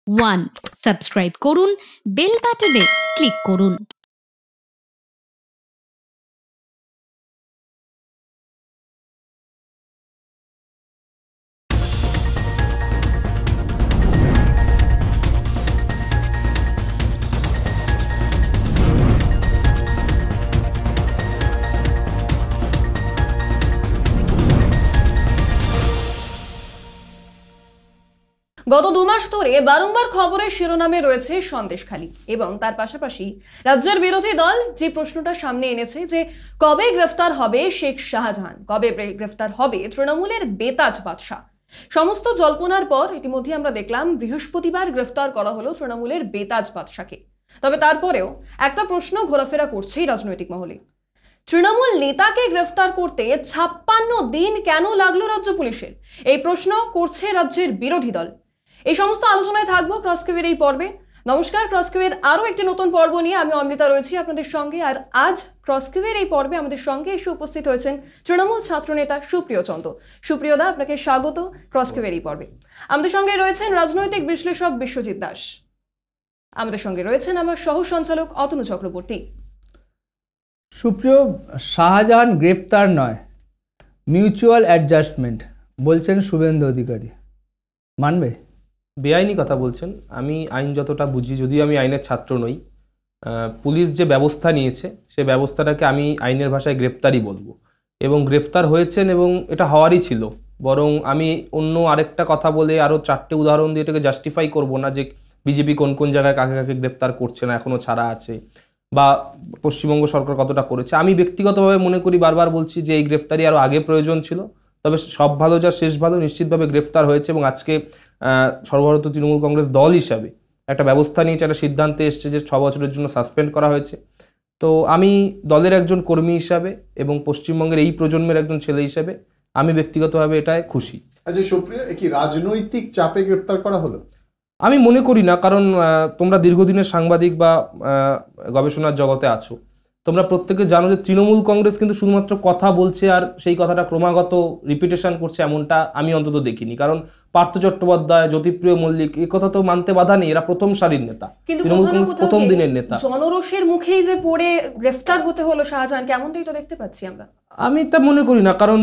1 subscribe করুন, bell বাটনে click করুন। গত 2 মাস ধরে বারংবার খবরের শিরোনামে রয়েছে সন্দেশখালী এবং তার পাশাপাশি রাজ্যের বিরোধী দল যে প্রশ্নটা সামনে এনেছে যে কবে গ্রেফতার হবে শেখ শাহজাহান, কবে গ্রেফতার হবে তৃণমূলের বেতাজ বাদশা। সমস্ত জল্পনার পর ইতিমধ্যে আমরা দেখলাম বৃহস্পতিবার গ্রেফতার করা হলো তৃণমূলের বেতাজ বাদশাকে। তবে তারপরেও একটা প্রশ্ন ঘোরাফেরা করছেই রাজনৈতিক মহলে, তৃণমূল নেতাকে গ্রেফতার করতে 56 দিন কেন লাগলো রাজ্য পুলিশের? এই প্রশ্ন করছে রাজ্যের বিরোধী দল। এই সমস্ত আলোচনায় থাকবো ক্রসকিউয়ের এই পর্বে। নমস্কার, ক্রসকিউয়ের আরো একটি নতুন পর্ব নিয়ে আমি অমৃতা রয়েছি আপনাদের সঙ্গে। আর আজ ক্রসকিউয়ের এই পর্বে আমাদের সঙ্গে এসে উপস্থিত হয়েছেন তৃণমূল ছাত্রনেতা সুপ্রিয় চন্দ। সুপ্রিয়দা, আপনাকে স্বাগত ক্রসকিউয়ের এই পর্বে। আমাদের সঙ্গে রয়েছেন রাজনৈতিক বিশ্লেষক বিশ্বজিৎ দাস। আমাদের সঙ্গে রয়েছেন আমার সহ সঞ্চালক অতনু চক্রবর্তী। সুপ্রিয়, শাহজাহান গ্রেপ্তার নয়, মিউচুয়াল অ্যাডজাস্টমেন্ট বলছেন শুভেন্দু অধিকারী, মানবে? বেআইনি কথা বলছেন। আমি আইন যতটা বুঝি, যদিও আমি আইনের ছাত্র নই, পুলিশ যে ব্যবস্থা নিয়েছে সে ব্যবস্থাটাকে আমি আইনের ভাষায় গ্রেপ্তারই বলবো। এবং গ্রেপ্তার হয়েছেন এবং এটা হওয়ারই ছিল। বরং আমি অন্য আরেকটা কথা বলে আরও 4টে উদাহরণ দিয়ে এটাকে জাস্টিফাই করব না যে বিজেপি কোন কোন জায়গায় কাকে কাকে গ্রেপ্তার করছে না, এখনও ছাড়া আছে, বা পশ্চিমবঙ্গ সরকার কতটা করেছে। আমি ব্যক্তিগতভাবে মনে করি, বারবার বলছি যে এই গ্রেপ্তারি আরও আগে প্রয়োজন ছিল। তবে সব ভালো যা শেষ ভালো, নিশ্চিতভাবে গ্রেফতার হয়েছে এবং আজকে সর্বভারতীয় তৃণমূল কংগ্রেস দল হিসাবে একটা ব্যবস্থা নিয়েছে, একটা সিদ্ধান্তে এসছে যে 6 বছরের জন্য সাসপেন্ড করা হয়েছে। তো আমি দলের একজন কর্মী হিসাবে এবং পশ্চিমবঙ্গের এই প্রজন্মের একজন ছেলে হিসাবে আমি ব্যক্তিগতভাবে এটায় খুশি। আচ্ছা সুপ্রিয়, কি রাজনৈতিক চাপে গ্রেপ্তার করা হলো? আমি মনে করি না, কারণ তোমরা দীর্ঘদিনের সাংবাদিক বা গবেষণার জগতে আছো, তোমরা প্রত্যেকে জানো যে তৃণমূল কংগ্রেস কিন্তু শুধুমাত্র কথা বলছে আর সেই কথাটা ক্রমাগত রিপিটেশন করছে, এমনটা আমি অন্তত দেখিনি। কারণ পার্থ চট্টোপাধ্যায়, জ্যোতিপ্রিয় মল্লিক, এই কথা তো মানতে বাধা নেই, এরা প্রথম সারির নেতা, তৃণমূল কংগ্রেস প্রথম দিনের নেতা। জনরোষের মুখেই যে পড়ে গ্রেফতার হতে হলো শাহজাহান, কেমনটাই তো দেখতে পাচ্ছি আমরা। আমি তা মনে করি না, কারণ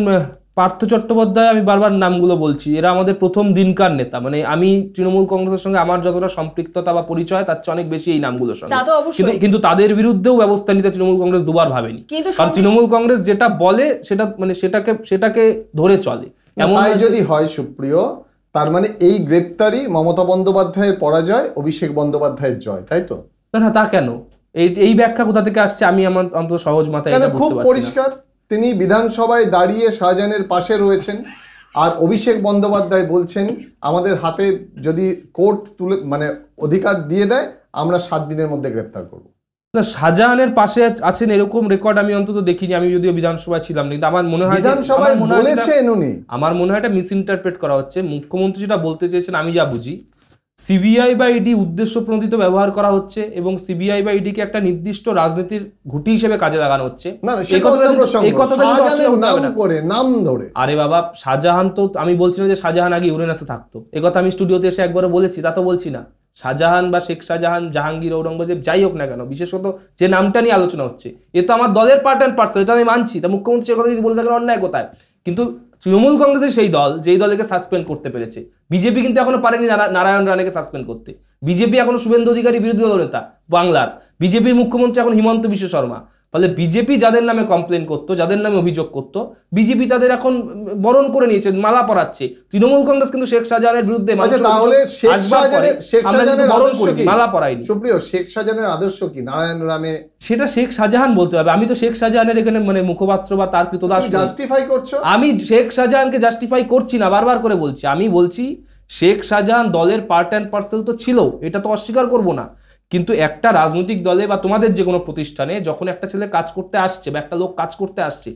পার্থ চট্টোপাধ্যায়, আমি বারবার নামগুলো বলছি, এরা আমাদের প্রথম দিনকার নেতা। মানে আমি তৃণমূল কংগ্রেসের সঙ্গে আমার যতটা সম্পৃক্ততা বা পরিচয় তার চেয়ে অনেক বেশি এই নামগুলোর সঙ্গে। কিন্তু তাদের বিরুদ্ধেও ব্যবস্থা নিতে তৃণমূল কংগ্রেস দুবার ভাবেনি, কারণ তৃণমূল কংগ্রেস যেটা বলে সেটা মানে সেটাকে ধরে চলে। এমন যদি হয় সুপ্রিয়, তার মানে এই গ্রেপ্তারি মমতা বন্দ্যোপাধ্যায়ের পরাজয়, অভিষেক বন্দ্যোপাধ্যায়ের জয়, তাই তো? না, তা কেন? এই ব্যাখ্যা কোথা থেকে আসছে আমি আমার অন্তত সহজ মাথায় এটা বুঝতে খুব পারছি না। পরিষ্কার, তিনি বিধানসভায় দাঁড়িয়ে শাহজাহানের পাশে রয়েছেন, আর অভিষেক বন্দ্যোপাধ্যায় বলছেন আমাদের হাতে যদি কোর্ট তুলে মানে অধিকার দিয়ে দেয়, আমরা 7 দিনের মধ্যে গ্রেপ্তার করব। না, শাহজাহানের পাশে আছেন এরকম রেকর্ড আমি অন্তত দেখিনি। আমি যদিও বিধানসভায় ছিলাম না, কিন্তু আমার মনে হয় বিধানসভায় বলেছেন উনি। আমার মনে হয় এটা মিস ইন্টারপ্রেট করা হচ্ছে। মুখ্যমন্ত্রী যেটা বলতে চেয়েছেন, আমি যা বুঝি, সিবিআই বা ইডি উদ্দেশ্য প্রণোদিত ব্যবহার করা হচ্ছে এবং সিবিআই বা ইডিকে একটা নির্দিষ্ট রাজনীতির ঘুঁটি হিসেবে কাজে লাগানো হচ্ছে। আরে বাবা, শাহজাহান তো, আমি বলছি না যে শাহজাহান আগে ইউরেনাসে থাকতো, একথা আমি স্টুডিওতে এসে একবারও বলেছি, তা তো বলছি না। শাহজাহান বা শেখ শাহজাহান, জাহাঙ্গীর, ঔরঙ্গজেব, যাই হোক না কেন, বিশেষত যে নামটা নিয়ে আলোচনা হচ্ছে, এ তো আমার দলের পার্ট অ্যান্ড পার্সেল, এটা আমি মানছি। তা মুখ্যমন্ত্রী কথা যদি বলে থাকেন অন্যায় কোথায়? কিন্তু তৃণমূল কংগ্রেসের সেই দল যেই দলকে সাসপেন্ড করতে পেরেছে, বিজেপি কিন্তু এখনো পারেনি নারায়ণ রানেকে সাসপেন্ড করতে। বিজেপি এখনো শুভেন্দু অধিকারী বিরোধী দল নেতা বাংলার, বিজেপির মুখ্যমন্ত্রী এখন হিমন্ত বিশ্ব শর্মা। ফলে বিজেপি যাদের নামে কমপ্লেন করতো, যাদের নামে অভিযোগ করতো, বিজেপি তাদের এখন বরণ করে নিয়েছে, মালা পরাচ্ছে। তৃণমূল কংগ্রেস কিন্তু শেখ শাহজাহানের বিরুদ্ধে মালা পরায়নি। সুপ্রিয়, শেখ শাহজাহানের আদর্শ কি? নারায়ণ রানে সেটা শেখ শাহজাহান বলতে হবে। আমি তো শেখ শাহজাহানের এখানে মানে মুখপাত্র বা তার কৃতদাস জাস্টিফাই করছো। আমি শেখ শাহজাহানকে জাস্টিফাই করছি না, বারবার করে বলছি। আমি বলছি শেখ শাহজাহান দলের পার্ট অ্যান্ড পার্সেল তো ছিল, এটা তো অস্বীকার করবো না। কিন্তু একটা রাজনৈতিক দলে বা তোমাদের যে কোনো প্রতিষ্ঠানে যখন একটা ছেলে কাজ করতে আসছে বা একটা লোক কাজ করতে আসছে,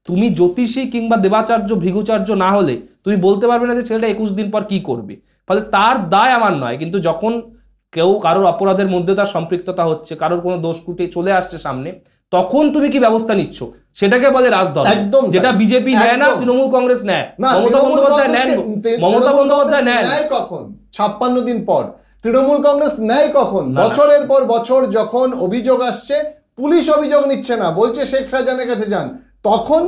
তুমি জ্যোতিষী কিংবা দেবাচার্য, ভৃগুচার্য না হলে তুমি বলতে পারবে না যে ছেলেটা 21 দিন পর কি করবে। ফলে তার দায় আমার নয়। কিন্তু যখন কেউ কারোর অপরাধের মধ্যে তার সম্পৃক্ততা হচ্ছে, কারোর কোনো দোষ কুটে চলে আসছে সামনে, তখন তুমি কি ব্যবস্থা নিচ্ছ সেটাকে বলে রাজদল। একদম, যেটা বিজেপি নেয় না, তৃণমূল কংগ্রেস নেয়, মমতা বন্দ্যোপাধ্যায় নেন। মমতা বন্দ্যোপাধ্যায় নেন কখন? 56 দিন পর তৃণমূল কংগ্রেস নেয় কখন? বছরের পর বছর যখন অভিযোগ আসছে, পুলিশ অভিযোগ নিচ্ছে না, বলছে শেখ শাহজাহানের কাছে যান, তখন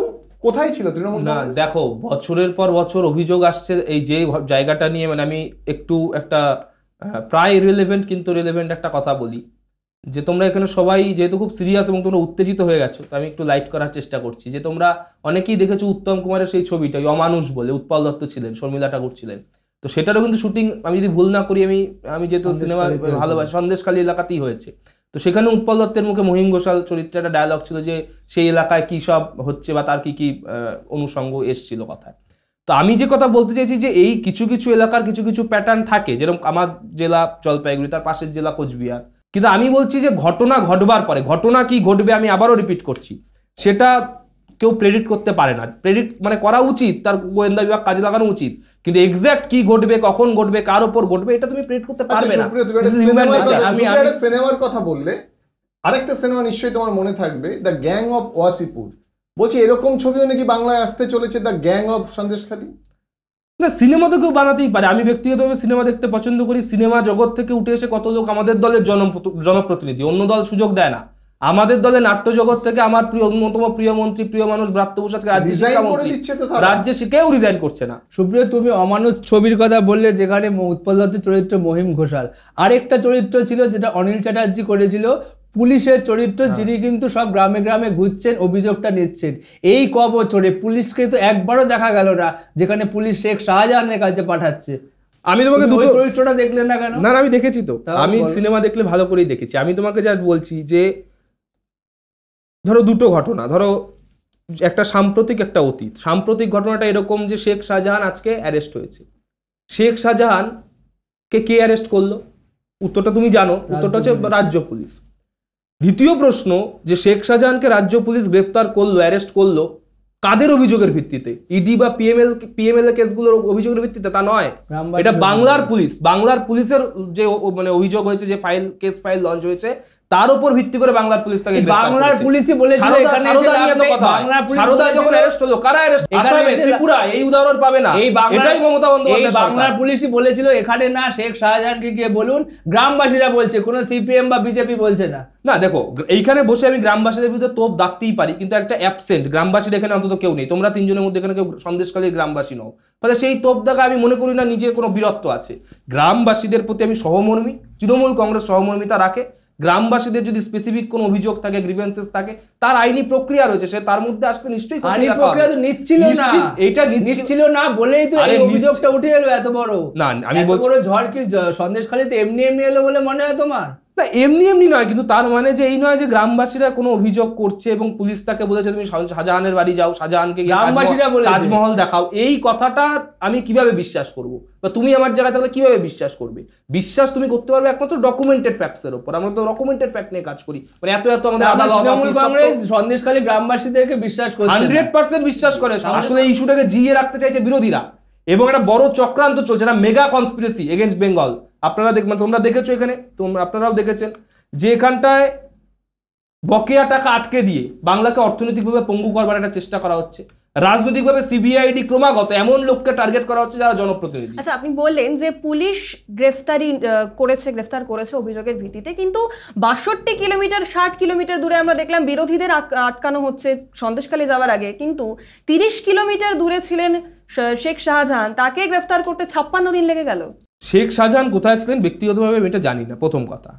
কোথায় ছিল তৃণমূল না কংগ্রেস? দেখো, বছরের পর বছর অভিযোগ আসছে এই যে জায়গাটা নিয়ে, মানে আমি একটু একটা প্রায় রিলেভেন্ট কিন্তু রিলেভেন্ট একটা কথা বলি, যে তোমরা এখানে সবাই যেহেতু খুব সিরিয়াস এবং তোমরা উত্তেজিত হয়ে গেছো, তো আমি একটু লাইট করার চেষ্টা করছি। যে তোমরা অনেকেই দেখেছো উত্তম কুমারের সেই ছবিটা, অমানুষ বলে, উৎপল দত্ত ছিলেন, শর্মিলা ঠাকুর ছিলেন, তো সেটারও কিন্তু শুটিং, আমি যদি ভুল না করি, আমি যেহেতু সিনেমা ভালোবাসি, সন্দেশখালী এলাকাতেই হয়েছে। তো সেখানে উৎপল দত্তের মুখে মহিম ঘোষাল চরিত্রে একটা ডায়লগ ছিল যে সেই এলাকায় কি সব হচ্ছে বা তার কি কি অনুষঙ্গ এসছিল কথায়। তো আমি যে কথা বলতে চাইছি যে এই কিছু কিছু এলাকার কিছু কিছু প্যাটার্ন থাকে, যেরকম আমার জেলা জলপাইগুড়ি, তার পাশের জেলা কোচবিহার, কিন্তু আমি বলছি যে ঘটনা ঘটবার পরে ঘটনা কি ঘটবে, আমি আবারও রিপিট করছি, সেটা কেউ প্রেডিক্ট করতে পারে না। প্রেডিক্ট মানে করা উচিত, তার গোয়েন্দা বিভাগ কাজে লাগানো উচিত, কিন্তু এক্স্যাক্ট কি ঘটবে, কখন ঘটবে, কার উপর ঘটবে, এটা তুমি প্রেডিক্ট করতে পারবে না। সিনেমার কথা বললে আরেকটা সিনেমা নিশ্চয়ই তোমার মনে থাকবে, দ্য গ্যাং অফ ওয়াসিপুর। বলছি এরকম ছবিও নাকি বাংলায় আসতে চলেছে, দ্য গ্যাং অফ সন্দেশখালী। না, সিনেমা তো কেউ বানাতেই পারে। আমি ব্যক্তিগতভাবে সিনেমা দেখতে পছন্দ করি। সিনেমা জগৎ থেকে উঠে এসে কত লোক আমাদের দলের জনপ্রতিনিধি, অন্য দল সুযোগ দেয় না। আমাদের দলে নাট্য জগৎ থেকে আমার অন্যতম প্রিয় মন্ত্রী, প্রিয় মানুষ ব্রাত্য বসু আজকে রাজ্যে কেউ রিজাইন করছে না। সুপ্রিয়, তুমি অমানুষ ছবির কথা বললে, যেখানে উৎপল দত্তের চরিত্র মহিম ঘোষাল, আরেকটা চরিত্র ছিল যেটা অনিল চ্যাটার্জি করেছিল, পুলিশের চরিত্র, যিনি কিন্তু সব গ্রামে গ্রামে ঘুরছেন, অভিযোগটা নিচ্ছেন। এই ক বছরে পুলিশকে তো একবারও দেখা গেল না যেখানে পুলিশ শেখ শাহজাহানের কাছে পাঠাচ্ছে। আমি তোমাকে দুটো চরিত্রটা দেখলে না কেন? না, আমি দেখেছি তো, আমি সিনেমা দেখলে ভালো করেই দেখেছি। আমি তোমাকে যা বলছি যে ধরো দুটো ঘটনা, ধরো একটা সাম্প্রতিক, একটা অতীত। সাম্প্রতিক ঘটনাটা এরকম যে শেখ শাহজাহান আজকে অ্যারেস্ট হয়েছে। শেখ শাহজাহানকে কে অ্যারেস্ট করলো? উত্তরটা তুমি জানো, উত্তরটা হচ্ছে রাজ্য পুলিশ। দ্বিতীয় প্রশ্ন, যে শেখ শাহজাহানকে রাজ্য পুলিশ গ্রেফতার করলো, অ্যারেস্ট করলো, কাদের অভিযোগের ভিত্তিতে? ইডি বা পিএমএল কেসগুলোর অভিযোগের ভিত্তিতে? তা নয়, এটা বাংলার পুলিশ। বাংলার পুলিশের যে মানে অভিযোগ হয়েছে, যে কেস ফাইল লঞ্চ হয়েছে, তার উপর ভিত্তি করে বাংলার পুলিশ তাকে বাংলার পুলিশই বলেছিল এখানে সারদা যখন অ্যারেস্ট হলো, কারা অ্যারেস্ট? আসামে, ত্রিপুরা, এই উদাহরণ পাবে না। এটাই মমতা বন্দ্যোপাধ্যায়। বাংলার পুলিশই বলেছিল এখানে না, শেখ শাহজাহানকে গিয়ে বলুন। গ্রামবাসীরা বলছে, কোনো সিপিএম বা বিজেপি বলছে না। না দেখো, এইখানে বসে আমি গ্রামবাসীদের বিরুদ্ধে তোপ দাগতেই পারি, কিন্তু একটা অ্যাবসেন্ট গ্রামবাসীর এখানে অন্তত কেউ নেই। তোমরা তিনজনের মধ্যে এখানে কেউ সন্দেশখালীর গ্রামবাসী নও, ফলে সেই তোপ দাগা আমি মনে করি না নিজে কোনো বীরত্ব আছে। গ্রামবাসীদের প্রতি আমি সহমর্মী। তৃণমূল কংগ্রেস সহমর্মিতা রাখে। গ্রামবাসীদের যদি স্পেসিফিক কোনো অভিযোগ থাকে, গ্রিভেন্সেস থাকে, তার আইনি প্রক্রিয়া রয়েছে, সে তার মধ্যে আসতে নিশ্চয়ই আইনি প্রক্রিয়া তো নিচ্ছিল না বলেই তো এই অভিযোগটা উঠে এলো এত বড়। না, আমি বলছি বড় ঝড় কি সন্দেশখালীতে এমনি এলো বলে মনে হয় তোমার? না, এমনি নয়, কিন্তু তার মানে যে এই নয় যে গ্রামবাসীরা কোনো অভিযোগ করছে এবং পুলিশ তাকে বলেছে তুমি শাহজাহানের বাড়ি যাও, শাহজাহানকে তাজমহল দেখাও। এই কথাটা আমি কিভাবে বিশ্বাস করব? বা তুমি আমার জায়গায় তাহলে কিভাবে বিশ্বাস করবে? বিশ্বাস তুমি করতে পারবে একমাত্র ডকুমেন্টেড ফ্যাক্টস এর উপর। আমরা তো ডকুমেন্টেড ফ্যাক্ট নিয়ে কাজ করি। মানে এত আমাদের তৃণমূল কংগ্রেস সন্দেশখালী গ্রামবাসীদেরকে বিশ্বাস করছে, 100% বিশ্বাস করে। আসলে এই ইস্যুটাকে জিয়ে রাখতে চাইছে বিরোধীরা, এবং একটা বড় চক্রান্ত চলছে, একটা মেগা কনস্পিরেসি এগেইনস্ট বেঙ্গল। আপনারা তোমরা দেখেছো এখানে, আপনারাও দেখেছেন যে এখানটায় বকেয়া টাকা আটকে দিয়ে বাংলাকে অর্থনৈতিকভাবে পঙ্গু করবার একটা চেষ্টা করা হচ্ছে। রাজনৈতিকভাবে সিবিআইডি ক্রমাগত এমন লোককে টার্গেট করা হচ্ছে যারা জনপ্রতিনিধি। আচ্ছা, আপনি বললেন যে পুলিশ গ্রেফতার করেছে অভিযোগের ভিত্তিতে, কিন্তু 62 কিলোমিটার 60 কিলোমিটার দূরে আমরা দেখলাম বিরোধীদের আটকানো হচ্ছে সন্দেশখালী যাওয়ার আগে, কিন্তু 30 কিলোমিটার দূরে ছিলেন শেখ শাহজাহান, তাকে গ্রেফতার করতে 56 দিন লেগে গেল। শেখ শাহজাহান কোথায় ছিলেন ব্যক্তিগতভাবে আমি এটা জানি না, প্রথম কথা।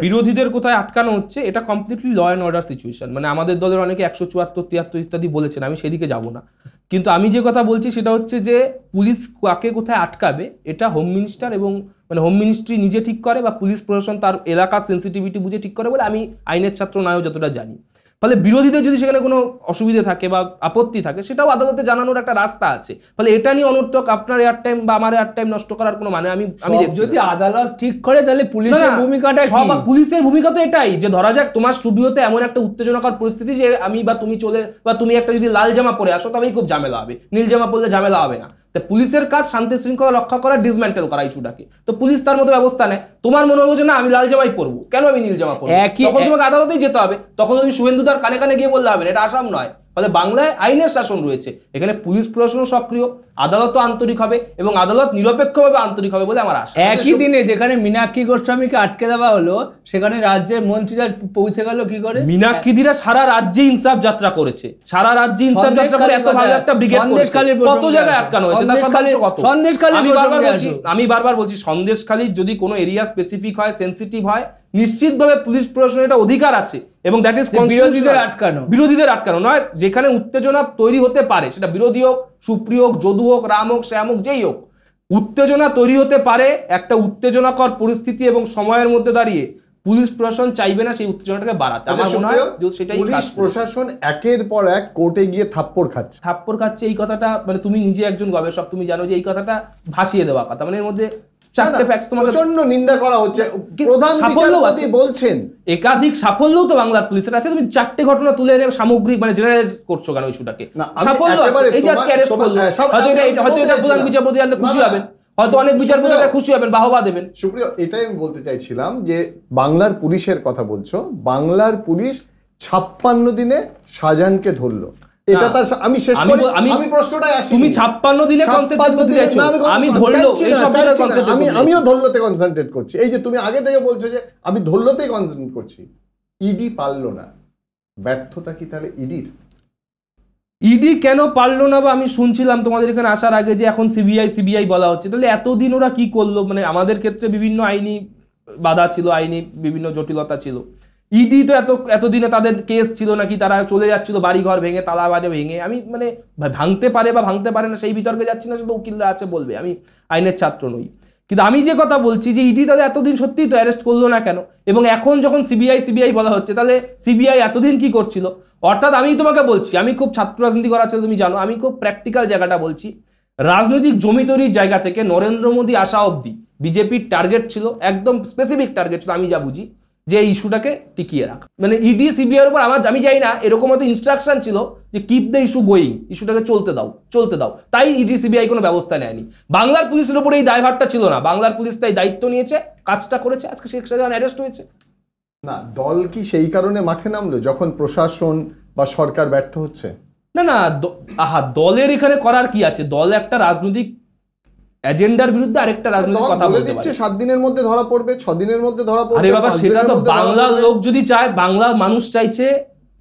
বিরোধীদের কোথায় আটকানো হচ্ছে এটা completely law and order situation. মানে আমাদের দলের অনেকে 174, 73 ইত্যাদি বলেছেন, আমি সেদিকে যাব না। কিন্তু আমি যে কথা বলছি সেটা হচ্ছে যে পুলিশ কাকে কোথায় আটকাবে এটা হোম মিনিস্টার এবং মানে হোম মিনিস্ট্রি নিজে ঠিক করে, বা পুলিশ প্রশাসন তার এলাকার সেন্সিটিভিটি বুঝে ঠিক করে বলে আমি আইনের ছাত্র নয় যতটা জানি। ফলে বিরোধীদের যদি সেখানে কোনো অসুবিধা থাকে বা আপত্তি থাকে, সেটাও আদালতে জানানোর একটা রাস্তা আছে। ফলে এটা নিয়ে অনর্থক আপনার এয়ার টাইম বা আমার এয়ার টাইম নষ্ট করার কোনো মানে আমি যদি আদালত ঠিক করে তাহলে পুলিশের ভূমিকাটা কি? পুলিশের ভূমিকা তো এটাই যে ধরা যাক তোমার স্টুডিওতে এমন একটা উত্তেজনাকর পরিস্থিতি যে আমি বা তুমি তুমি একটা যদি লাল জামা পরে আসো তবেই খুব ঝামেলা হবে, নীল জামা পরলে ঝামেলা হবে না। পুলিশের কাজ শান্তি শৃঙ্খলা রক্ষা করা, ডিসমেন্টেল করা ইস্যুটাকে। তো পুলিশ তার মতো ব্যবস্থা নেয়। তোমার মনে হলো যে না আমি লাল জামাই পরবো, কেন আমি নীল জামা পরবো, তখন তোমাকে আদালতেই যেতে হবে। তখন তুমি শুভেন্দুদার কানে কানে গিয়ে বললে হবে না, এটা আসাম নয়, ফলে বাংলায় আইনের শাসন রয়েছে, এখানে পুলিশ প্রশাসনও সক্রিয়, আদালতও আন্তরিক হবে এবং আদালত নিরপেক্ষভাবে আন্তরিক হবে বলে আমার আশা। একই দিনে যেখানে মীনাক্ষী গোস্বামীকে আটকে দেওয়া হলো সেখানে রাজ্যের মন্ত্রীরা পৌঁছে গেল কি করে? মীনাক্ষীদিরা সারা রাজ্যে ইনসাফ যাত্রা করেছে, সারা রাজ্যে ইনসাফ যাত্রা করে এত ভালো একটা ব্রিগেড করেছে, কত জায়গায় আটকানো হয়েছে, আমি বারবার বলছি সন্দেশখালী যদি কোনো এরিয়া স্পেসিফিক হয়, সেনসিটিভ হয়, নিশ্চিতভাবে পুলিশ প্রশাসনের এটা অধিকার আছে এবং দ্যাট ইজ বিরোধীদের আটকানো নয়। যেখানে উত্তেজনা তৈরি হতে পারে, সেটা বিরোধী হোক, সুপ্রিয় হোক, যদু হোক, রাম হোক, শ্যাম হোক, যেই হোক, উত্তেজনা তৈরি হতে পারে। একটা উত্তেজনাকর পরিস্থিতি এবং সময়ের মধ্যে দাঁড়িয়ে পুলিশ প্রশাসন চাইবে না সেই উত্তেজনাটাকে বাড়াতে। আমার মনে হয় সেটাই পুলিশ প্রশাসন একের পর এক কোর্টে গিয়ে থাপ্পড় খাচ্ছে। এই কথাটা মানে তুমি নিজে একজন গবেষক, তুমি জানো যে এই কথাটা ভাসিয়ে দেওয়া কথা, মানে এর মধ্যে চারটে ফ্যাক্টস তোমাকে প্রচন্ড নিন্দা করা হচ্ছে। প্রধান বিচারপতি বলছেন একাধিক সাফল্যও তো বাংলার পুলিশের আছে, তুমি চারটে ঘটনা তুলে এনে সামগ্রিক মানে জেনারেলাইজ করছো কেন ইস্যুটাকে? সাফল্য আছে, এই যে আজকে অ্যারেস্ট করলো, হয়তো এটা প্রধান বিচারপতি জানলে খুশি হবেন, হয়তো অনেক বিচারপতিরা খুশি হবেন, বাহবা দেবেন। সুপ্রিয়, এটাই আমি বলতে চাইছিলাম যে বাংলার পুলিশের কথা বলছো, বাংলার পুলিশ 56 দিনে শাহজাহানকে ধরলো, এটা তার আমি শেষ করি, আমি প্রশ্নটাই আসি। তুমি 56 দিনে কনসেন্ট্রেট করতে চাইছো, আমি ধরলো এই শব্দটা কনসেন্ট্রেট আমিও ধরলোতে কনসেন্ট্রেট করছি। এই যে তুমি আগে থেকে বলছো যে আমি ধরলোতেই কনসেন্ট্রেট করছি, ইডি পারলো না, ব্যর্থতা কি তাহলে ইডির? ইডি কেন পারলো না? বা আমি শুনছিলাম তোমাদের এখানে আসার আগে যে এখন সিবিআই বলা হচ্ছে, তাহলে এতদিন ওরা কি করলো? মানে আমাদের ক্ষেত্রে বিভিন্ন আইনি বাধা ছিল, আইনি বিভিন্ন জটিলতা ছিল। ইডি তো এতদিনে তাদের কেস ছিল নাকি তারা চলে যাচ্ছিল বাড়িঘর ভেঙে, তালা বাড়ি ভেঙে? আমি মানে ভাঙতে পারে বা ভাঙতে পারে না সেই বিতর্কে যাচ্ছি না, সেটা উকিলরা আছে বলবে, আমি আইনের ছাত্র নই। কিন্তু আমি যে কথা বলছি যে ইডি তাদের এতদিন সত্যিই তো অ্যারেস্ট করলো না কেন? এবং এখন যখন সিবিআই বলা হচ্ছে, তাহলে সিবিআই এতদিন কি করছিল? অর্থাৎ আমি তোমাকে বলছি, আমি খুব ছাত্র রাজনীতি করা ছিল, তুমি জানো, আমি খুব প্র্যাকটিক্যাল জায়গাটা বলছি। রাজনৈতিক জমি তৈরির জায়গা থেকে নরেন্দ্র মোদী আসা অবধি বিজেপির টার্গেট ছিল, একদম স্পেসিফিক টার্গেট ছিল, আমি যা বুঝি, যে এই ইস্যুটাকে টিকিয়ে রাখা। মানে ইডি সিবিআইয়ের উপর আমি জানি না এরকম হয়তো ইনস্ট্রাকশন ছিল যে কিপ দ্য ইস্যু গোয়িং, ইস্যুটাকে চলতে দাও, তাই ইডি সিবিআই কোনো ব্যবস্থা নেয়নি। বাংলার পুলিশের উপর এই দায়ভারটা ছিল না, বাংলার পুলিশ তাই দায়িত্ব নিয়েছে, কাজটা করেছে, আজকে শেখ শাহজাহান অ্যারেস্ট হয়েছে। না, দল কি সেই কারণে মাঠে নামলো যখন প্রশাসন বা সরকার ব্যর্থ হচ্ছে? না দলের এখানে করার কি আছে? দল একটা রাজনৈতিক এজেন্ডার বিরুদ্ধে আরেকটা রাজনৈতিক কথা বলতে পারে। 7 দিনের মধ্যে ধরা পড়বে, 6 দিনের মধ্যে ধরা পড়বে। আরে বাবা, সেটা তো বাংলার লোক যদি চায়, বাংলার মানুষ চাইছে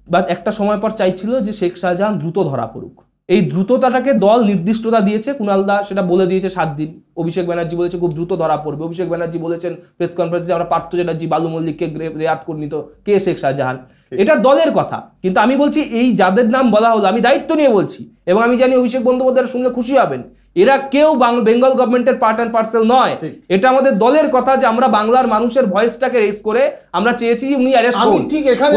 বা একটা সময় পর চাইছিল যে শেখ শাহজাহান দ্রুত ধরা পড়ুক। এই দ্রুততাটাকে দল নির্দিষ্টতা দিয়েছে, কুণাল দা সেটা বলে দিয়েছে 7 দিন, অভিষেক ব্যানার্জি বলেছে খুব দ্রুত ধরা পড়বে, অভিষেক ব্যানার্জি বলেছেন প্রেস কনফারেন্সে আমরা পার্থ চ্যাটার্জি, বালু মল্লিককে রেয়াত করে নিত, কে শেখ শাহজাহান। এটা দলের কথা, কিন্তু আমি বলছি এই যাদের নাম বলা হলো, আমি দায়িত্ব নিয়ে বলছি এবং আমি জানি অভিষেক বন্দ্যোপাধ্যায় শুনলে খুশি হবেন, এরা কেউ বেঙ্গল গভর্নমেন্টের পার্ট অ্যান্ড পার্সেল নয়। এটা আমাদের দলের কথা যে আমরা বাংলার মানুষের ভয়েসটাকে রেজ করে আমরা চেয়েছি যে উনি অ্যারেস্ট করুন।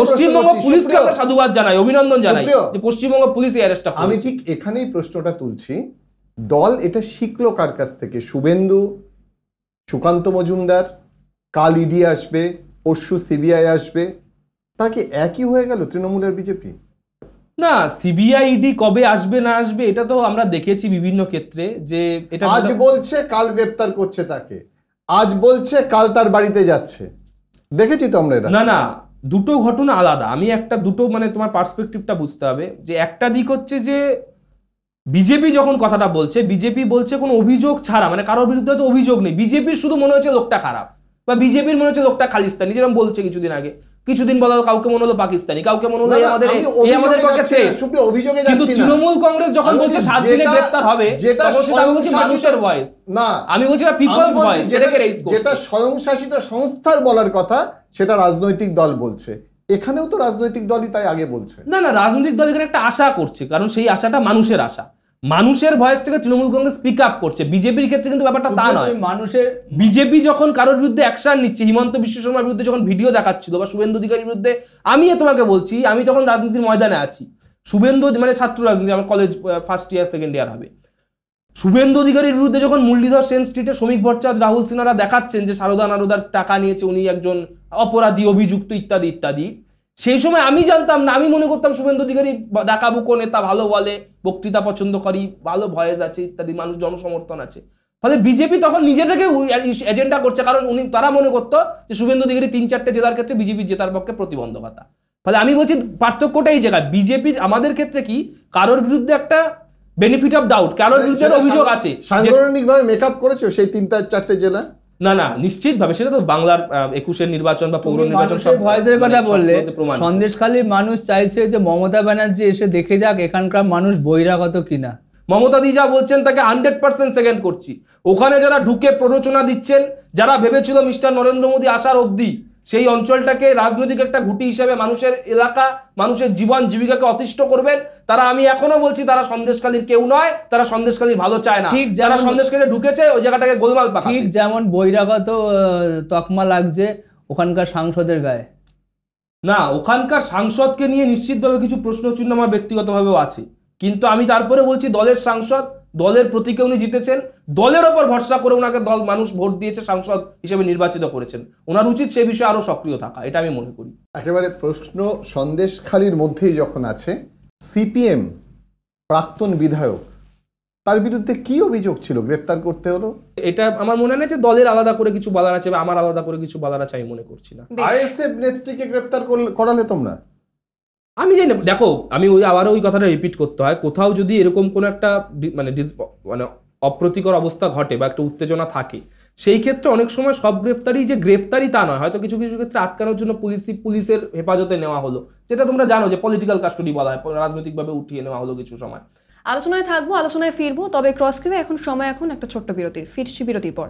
পশ্চিমবঙ্গ পুলিশকে আমরা সাধুবাদ জানাই, অভিনন্দন জানাই যে পশ্চিমবঙ্গ পুলিশ এই অ্যারেস্টটা করেছে। আমি ঠিক এখানেই প্রশ্নটা তুলছি, দল এটা শিখলো কার কাছ থেকে? শুভেন্দু, সুকান্ত মজুমদার, কাল ইডি আসবে, পরশু সিবিআই আসবে, তা কি একই হয়ে গেল তৃণমূলের বিজেপি? না, সিবিআইডি কবে আসবে না আসবে এটা তো আমরা দেখেছি বিভিন্ন ক্ষেত্রে, যে এটা আজ বলছে কাল গ্রেফতার করছে তাকে, আজ বলছে কাল তার বাড়িতে যাচ্ছে, দেখেছি তো আমরা। না দুটো ঘটনা আলাদা। আমি দুটো মানে তোমার পার্সপেক্টিভটা বুঝতে হবে, যে একটা দিক হচ্ছে যে বিজেপি যখন কথাটা বলছে, বিজেপি বলছে কোনো অভিযোগ ছাড়া, মানে কারোর বিরুদ্ধে তো অভিযোগ নেই, বিজেপির শুধু মনে হচ্ছে লোকটা খারাপ, বা বিজেপির মনে হচ্ছে লোকটা খালিস্তানি, যেরকম বলছে কিছুদিন আগে, কিছুদিন বলা কাউকে মনে হলো পাকিস্তানি, কাউকে মনে হলো আমাদের পক্ষে। কিন্তু তৃণমূল কংগ্রেস যখন বলছে 7 দিনে গ্রেফতার হবে, তখন সেটা আমি বলছি মানুষের ভয়েস, না আমি বলছি না পিপলস ভয়েস, যেটাকে রেজ করছে। যেটা স্বয়ংশাসিত সংস্থার বলার কথা সেটা রাজনৈতিক দল বলছে, এখানেও তো রাজনৈতিক দলই তাই আগে বলছে। না রাজনৈতিক দল এখানে একটা আশা করছে, কারণ সেই আশাটা মানুষের আশা, মানুষের ভয়েসটাকে তৃণমূল কংগ্রেস পিক আপ করছে। বিজেপির ক্ষেত্রে কিন্তু ব্যাপারটা তা নয়। বিজেপি যখন কারোর বিরুদ্ধে অ্যাকশন নিচ্ছে, হিমন্ত বিশ্ব শর্মার বিরুদ্ধে যখন ভিডিও দেখাচ্ছিল, বা শুভেন্দু অধিকারীর বিরুদ্ধে, আমি তোমাকে বলছি আমি তখন রাজনীতির ময়দানে আছি, শুভেন্দু মানে ছাত্র রাজনীতি, আমার college first year second year হবে, শুভেন্দু অধিকারীর বিরুদ্ধে যখন মুরলীধর সেন স্ট্রিটে শ্রমিক ভট্টাচার্য, রাহুল সিনহারা দেখাচ্ছেন যে সারদা নারদার টাকা নিয়েছে, উনি একজন অপরাধী, অভিযুক্ত ইত্যাদি ইত্যাদি, সেই সময় আমি জানতাম না, আমি মনে করতাম শুভেন্দু অধিকারী ডাকাবুকো নেতা, ভালো বলে, বক্তৃতা পছন্দ করি, ভালো ভয়েস আছে ইত্যাদি, মানুষ জনসমর্থন আছে। ফলে বিজেপি তখন নিজে থেকে এজেন্ডা করছে, কারণ তারা মনে করতো যে শুভেন্দু অধিকারী 3-4টে জেলার ক্ষেত্রে বিজেপি জেতার পক্ষে প্রতিবন্ধকতা। ফলে আমি বলছি পার্থক্যটা এই জায়গায়, বিজেপির আমাদের ক্ষেত্রে কি কারোর বিরুদ্ধে একটা বেনিফিট অফ ডাউট, কারোর বিরুদ্ধে অভিযোগ আছে, সাংগঠনিকভাবে মেকআপ করেছো সেই 3-4টে জেলা? না না, নিশ্চিতভাবে সেটা তো বাংলার 21-এর নির্বাচন বা পৌর নির্বাচন সব ভয়েসের কথা বললে প্রমাণ। সন্দেশখালীর মানুষ চাইছে যে মমতা ব্যানার্জি এসে দেখে যাক এখানকার মানুষ বহিরাগত কিনা। মমতা দি যা বলছেন তাকে 100% সেকেন্ড করছি। ওখানে যারা ঢুকে প্ররোচনা দিচ্ছেন, যারা ভেবেছিল মিস্টার নরেন্দ্র মোদী আসার অবধি সেই অঞ্চলটাকে রাজনৈতিক একটা ঘুঁটি হিসেবে মানুষের এলাকা, মানুষের জীবন জীবিকাকে অতিষ্ঠ করবেন, তারা আমি এখনো বলছি তারা সন্দেশখালীর কেউ নয়, তারা সন্দেশখালীর ভালো চায় না। ঠিক যারা সন্দেশখালী ঢুকেছে ওই জায়গাটাকে গোলমাল পাকাতে। ঠিক যেমন বহিরাগত তকমা লাগছে ওখানকার সাংসদের গায়ে। না, ওখানকার সাংসদকে নিয়ে নিশ্চিতভাবে কিছু প্রশ্নচিহ্ন আমার ব্যক্তিগতভাবেও আছে, কিন্তু আমি তারপরে বলছি দলের সাংসদ, দলের প্রতীকে উনি জিতেছেন, দলের ওপর ভরসা করে ওনাকে দল মানুষ ভোট দিয়েছে, সাংসদ হিসেবে নির্বাচিত করেছেন, ওনার উচিত সে বিষয়ে আরো সক্রিয় থাকা, এটা আমি মনে করি। একেবারে প্রশ্ন সন্দেশখালীর মধ্যেই যখন আছে, সিপিএম প্রাক্তন বিধায়ক, তার বিরুদ্ধে কি অভিযোগ ছিল, গ্রেপ্তার করতে হলো? এটা আমার মনে নেই যে দলের আলাদা করে কিছু বলার আছে বা আমার আলাদা করে কিছু বলার আছে, আমি মনে করছি না। আইএসএফ নেত্রীকে গ্রেপ্তার করালে তোমরা? আমি জানি না, দেখো আমি আবারও ওই কথাটা রিপিট করতে হয়, কোথাও যদি এরকম কোনো একটা মানে অপ্রীতিকর অবস্থা ঘটে বা একটা উত্তেজনা থাকে, সেই ক্ষেত্রে অনেক সময় সব গ্রেফতারি যে গ্রেফতারি তা নয়, হয়তো কিছু কিছু ক্ষেত্রে আটকানোর জন্য পুলিশের হেফাজতে নেওয়া হলো, যেটা তোমরা জানো যে পলিটিক্যাল কাস্টডি বলা হয়, রাজনৈতিকভাবে উঠিয়ে নেওয়া হলো কিছু সময়। আলোচনায় থাকবো, আলোচনায় ফিরবো, তবে ক্রস কিউয়ে এখন সময় একটা ছোট্ট বিরতির। ফিরছি বিরতির পর।